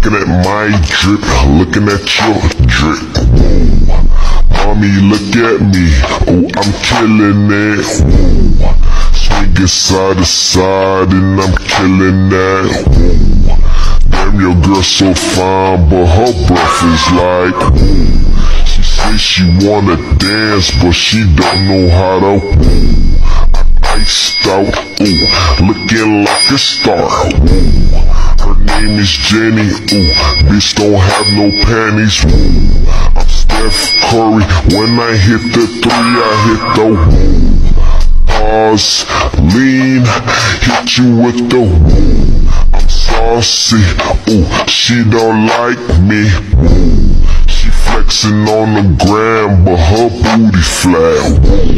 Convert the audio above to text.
Looking at my drip, looking at your drip. Whoa. Mommy, look at me, oh, I'm killing it. Whoa. Swinging side to side and I'm killing that. Whoa. Damn, your girl so fine, but her breath is like, whoa. She say she wanna dance, but she don't know how to. Whoa. I'm iced out, ooh, looking like a star. Whoa. Her name is Jenny, ooh, bitch don't have no panties. Whoa. I'm Steph Curry, when I hit the three, I hit the woo. Pause, lean, hit you with the woo. I'm saucy, ooh, she don't like me. Woo. She flexing on the gram, but her booty flat. Woo.